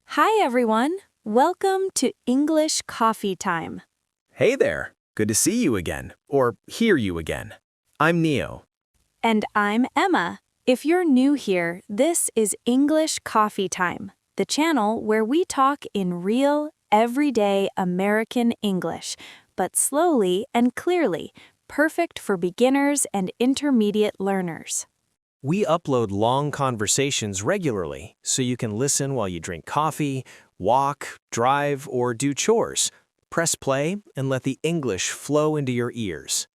Hi everyone, welcome to English Coffee Time. Hey there, good to see you again, or hear you again. I'm Neo. And I'm Emma. If you're new here, this is English Coffee Time, the channel where we talk in real, everyday American English, but slowly and clearly, perfect for beginners and intermediate learners. We upload long conversations regularly, so you can listen while you drink coffee, walk, drive, or do chores. Press play and let the English flow into your ears.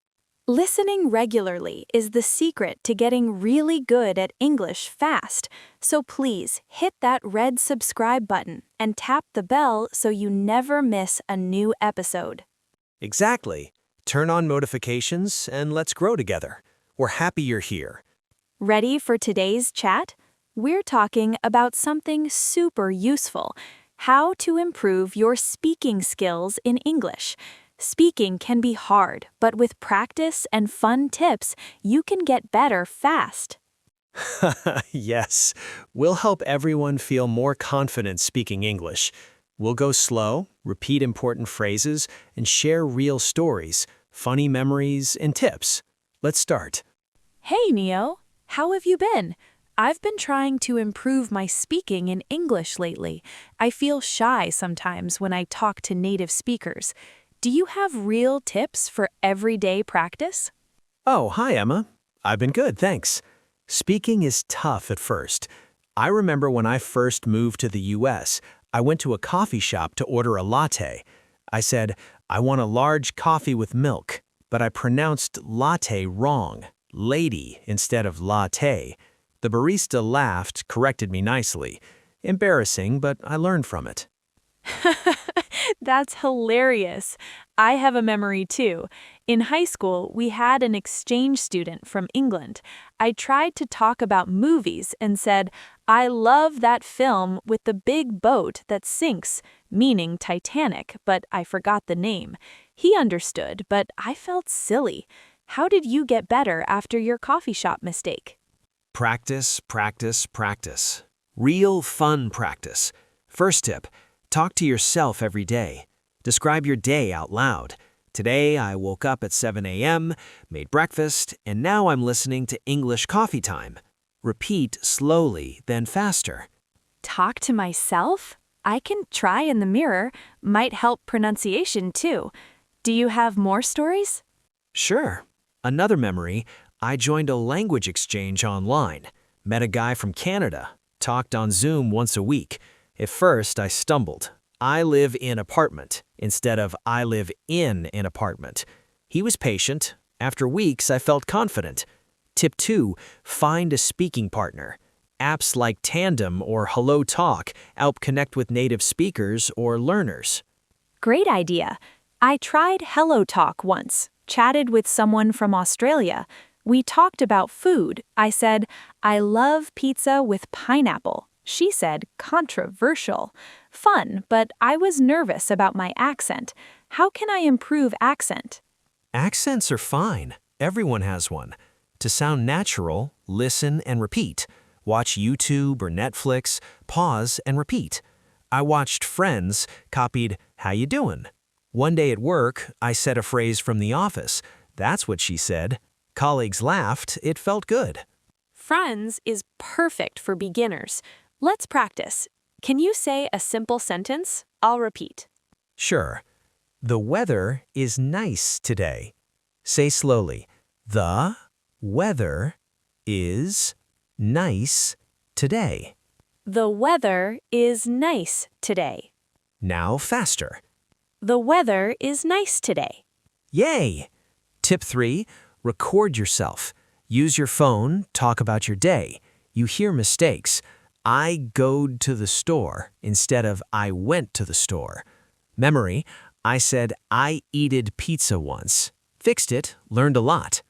Listening regularly is the secret to getting really good at English fast, so please hit that red subscribe button and tap the bell so you never miss a new episode. Exactly. Turn on notifications and let's grow together. We're happy you're here. Ready for today's chat? We're talking about something super useful: how to improve your speaking skills in English. Speaking can be hard, but with practice and fun tips, you can get better fast. Yes, we'll help everyone feel more confident speaking English. We'll go slow, repeat important phrases, and share real stories, funny memories, and tips. Let's start. Hey, Neo. How have you been? I've been trying to improve my speaking in English lately. I feel shy sometimes when I talk to native speakers. Do you have real tips for everyday practice? Oh, hi, Emma. I've been good, thanks. Speaking is tough at first. I remember when I first moved to the US, I went to a coffee shop to order a latte. I said, I want a large coffee with milk, but I pronounced latte wrong. Lady instead of latte. The barista laughed, corrected me nicely. Embarrassing, but I learned from it. That's hilarious. I have a memory too. In high school, we had an exchange student from England. I tried to talk about movies and said, I love that film with the big boat that sinks, meaning Titanic, but I forgot the name. He understood, but I felt silly. How did you get better after your coffee shop mistake? Practice, practice, practice. Real fun practice. First tip, talk to yourself every day. Describe your day out loud. Today I woke up at 7 a.m., made breakfast, and now I'm listening to English Coffee Time. Repeat slowly, then faster. Talk to myself? I can try in the mirror. Might help pronunciation too. Do you have more stories? Sure. Another memory, I joined a language exchange online, met a guy from Canada, talked on Zoom once a week. At first, I stumbled. I live in apartment instead of I live in an apartment. He was patient. After weeks, I felt confident. Tip 2, find a speaking partner. Apps like Tandem or Hello Talk help connect with native speakers or learners. Great idea. I tried Hello Talk once. Chatted with someone from Australia. We talked about food. I said, I love pizza with pineapple. She said, controversial. Fun, but I was nervous about my accent. How can I improve accent? Accents are fine. Everyone has one. To sound natural, listen and repeat. Watch YouTube or Netflix, pause and repeat. I watched Friends, copied, how you doing? One day at work, I said a phrase from The Office. That's what she said. Colleagues laughed. It felt good. Friends is perfect for beginners. Let's practice. Can you say a simple sentence? I'll repeat. Sure. The weather is nice today. Say slowly. The weather is nice today. The weather is nice today. Now faster. The weather is nice today. Yay! Tip 3, record yourself. Use your phone, talk about your day. You hear mistakes. I goed to the store instead of I went to the store. Memory, I said I eated pizza once. Fixed it, learned a lot.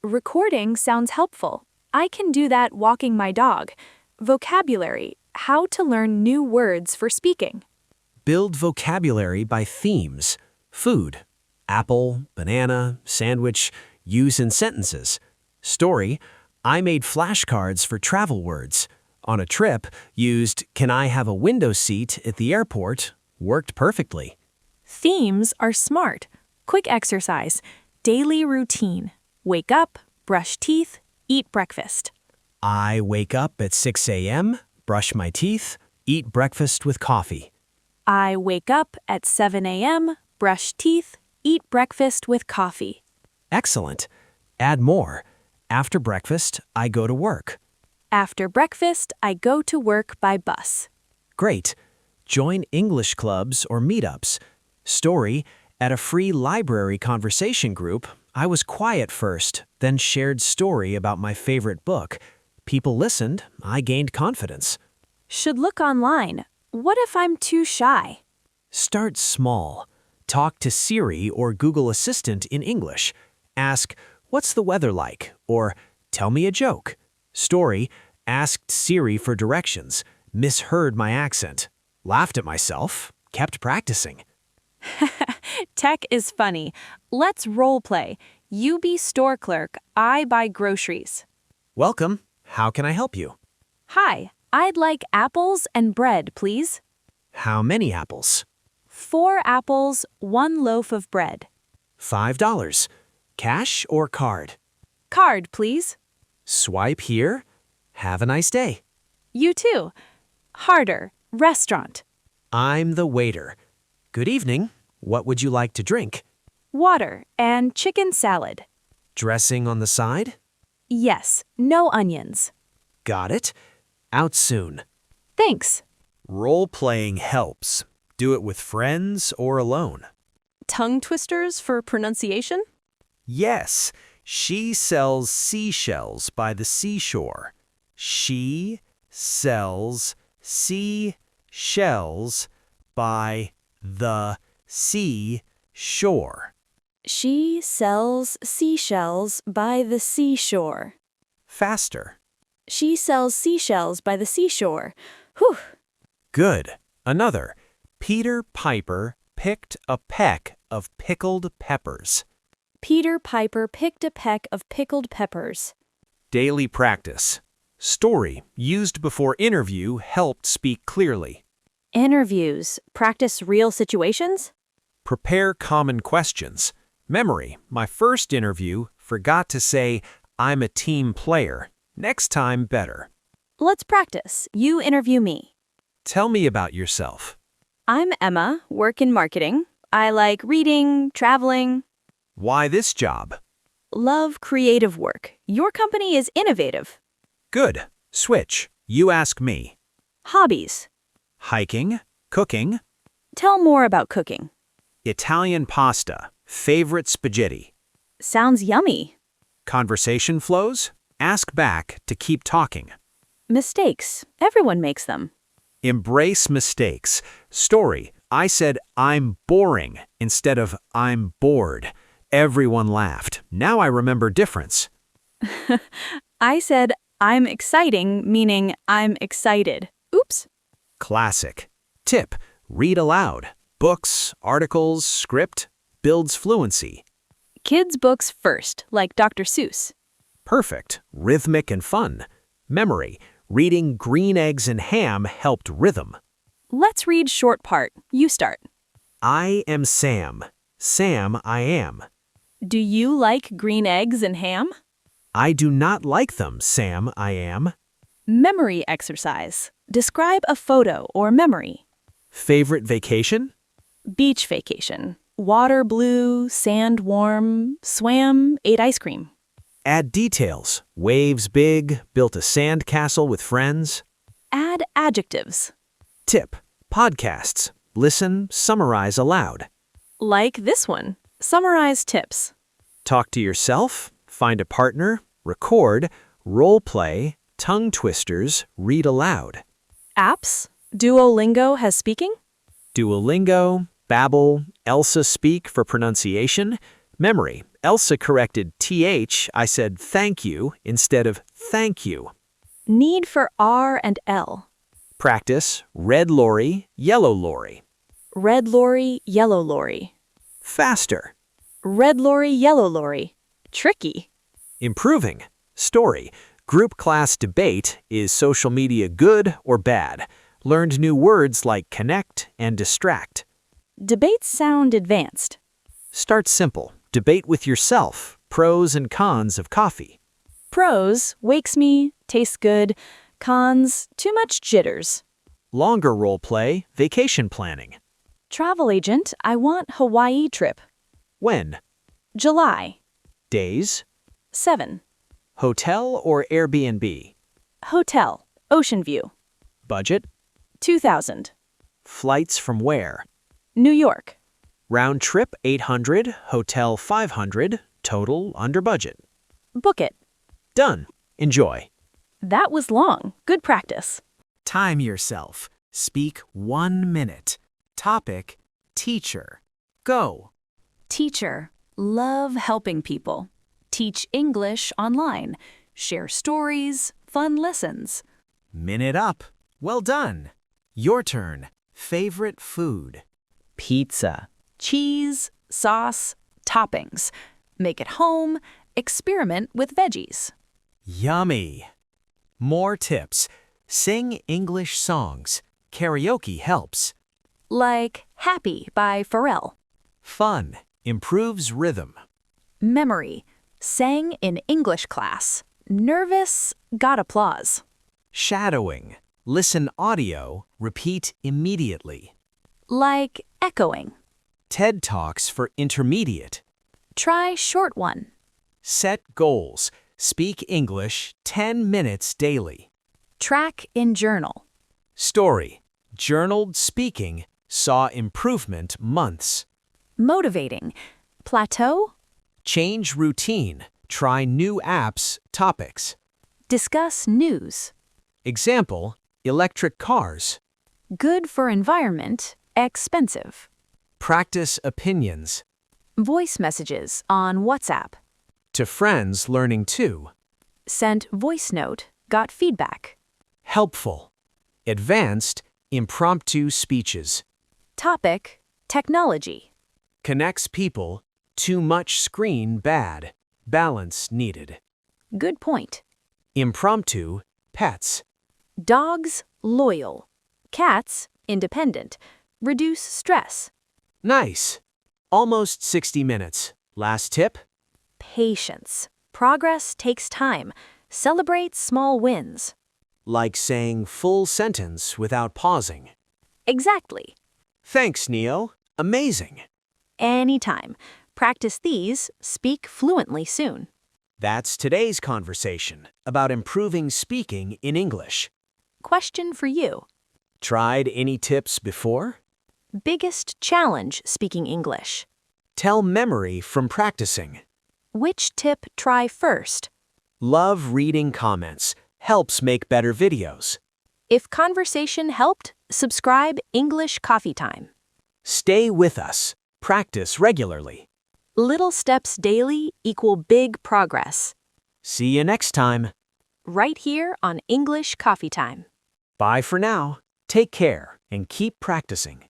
Recording sounds helpful. I can do that walking my dog. Vocabulary, how to learn new words for speaking. Build vocabulary by themes. Food, apple, banana, sandwich, use in sentences. Story, I made flashcards for travel words. On a trip, used "Can I have a window seat" at the airport. Worked perfectly. Themes are smart. Quick exercise. Daily routine. Wake up, brush teeth, eat breakfast. I wake up at 6 a.m., brush my teeth, eat breakfast with coffee. I wake up at 7 a.m., brush teeth, eat breakfast with coffee. Excellent. Add more. After breakfast, I go to work. After breakfast, I go to work by bus. Great. Join English clubs or meetups. Story, at a free library conversation group, I was quiet first, then shared story about my favorite book. People listened, I gained confidence. Should look online. What if I'm too shy? Start small. Talk to Siri or Google Assistant in English. Ask, "What's the weather like?" or "Tell me a joke." Story, asked Siri for directions, misheard my accent, laughed at myself, kept practicing. Tech is funny. Let's role play. You be store clerk, I buy groceries. Welcome. How can I help you? Hi, I'd like apples and bread, please. How many apples? 4 apples, 1 loaf of bread. $5. Cash or card? Card, please. Swipe here. Have a nice day. You too. Harder, restaurant. I'm the waiter. Good evening. What would you like to drink? Water and chicken salad. Dressing on the side? Yes, no onions. Got it. Out soon. Thanks. Role-playing helps. Do it with friends or alone. Tongue twisters for pronunciation? Yes, she sells seashells by the seashore. She sells seashells by the seashore. She sells seashells by the seashore. Faster. She sells seashells by the seashore. Whew. Good. Another. Peter Piper picked a peck of pickled peppers. Peter Piper picked a peck of pickled peppers. Daily practice. Story used before interview helped speak clearly. Interviews. Practice real situations? Prepare common questions. Memory. My first interview forgot to say, "I'm a team player." Next time, better. Let's practice. You interview me. Tell me about yourself. I'm Emma, work in marketing. I like reading, traveling. Why this job? Love creative work. Your company is innovative. Good. Switch. You ask me. Hobbies. Hiking, cooking, Tell more about cooking. Italian pasta, favorite spaghetti. Sounds yummy. Conversation flows? Ask back to keep talking. Mistakes. Everyone makes them. Embrace mistakes. Story. I said, "I'm boring," instead of "I'm bored." Everyone laughed. Now I remember difference. I said, I'm exciting, meaning I'm excited. Oops. Classic. Tip. Read aloud. Books, articles, script. Builds fluency. Kids' books first, like Dr. Seuss. Perfect. Rhythmic and fun. Memory. Reading Green Eggs and Ham helped rhythm. Let's read short part. You start. I am Sam. Sam I am. Do you like green eggs and ham? I do not like them, Sam I am. Memory exercise. Describe a photo or memory. Favorite vacation? Beach vacation. Water blue, sand warm, swam, ate ice cream. Add details. Waves big, built a sand castle with friends. Add adjectives. Tip. Podcasts. Listen, summarize aloud. Like this one. Summarize tips. Talk to yourself, find a partner, record, role play, tongue twisters, read aloud. Apps. Duolingo has speaking. Duolingo, Babbel, Elsa Speak for pronunciation. Memory. Elsa corrected TH. I said thank you instead of thank you. Need for R and L. Practice. Red lorry, yellow lorry. Red lorry, yellow lorry. Faster. Red lorry, yellow lorry. Tricky. Improving. Story. Group class debate: is social media good or bad? Learned new words like connect and distract. Debates sound advanced. Start simple. Debate with yourself. Pros and cons of coffee. Pros, wakes me, tastes good. Cons, too much jitters. Longer role play: vacation planning. Travel agent, I want Hawaii trip. When? July. Days. 7. Hotel or Airbnb. Hotel, Ocean View. Budget. 2,000. Flights from where? New York. Round trip 800, hotel 500, total under budget. Book it. Done. Enjoy. That was long. Good practice. Time yourself. Speak 1 minute. Topic: teacher. Go. Teacher, love helping people. Teach English online. Share stories, fun lessons. Minute up. Well done. Your turn. Favorite food. Pizza. Cheese, sauce, toppings. Make it home. Experiment with veggies. Yummy. More tips. Sing English songs. Karaoke helps. Like Happy by Pharrell. Fun. Improves rhythm. Memory. Sang in English class. Nervous, got applause. Shadowing. Listen audio. Repeat immediately. Like echoing. TED Talks for intermediate. Try short one. Set goals. Speak English 10 minutes daily. Track in journal. Story. Journaled speaking. Saw improvement months. Motivating. Plateau. Change routine. Try new apps, topics. Discuss news. Example: electric cars. Good for environment, expensive. Practice opinions. Voice messages on WhatsApp. To friends learning too. Sent voice note, got feedback. Helpful. Advanced, impromptu speeches. Topic, technology. Connects people. Too much screen bad. Balance needed. Good point. Impromptu, pets. Dogs, loyal. Cats, independent. Reduce stress. Nice. Almost 60 minutes. Last tip? Patience. Progress takes time. Celebrate small wins. Like saying full sentence without pausing. Exactly. Thanks, Neo. Amazing. Anytime. Practice these, speak fluently soon. That's today's conversation about improving speaking in English. Question for you. Tried any tips before? Biggest challenge speaking English. Tell memory from practicing. Which tip try first? Love reading comments. Helps make better videos. If conversation helped, subscribe English Coffee Time. Stay with us. Practice regularly. Little steps daily equal big progress. See you next time. Right here on English Coffee Time. Bye for now. Take care and keep practicing.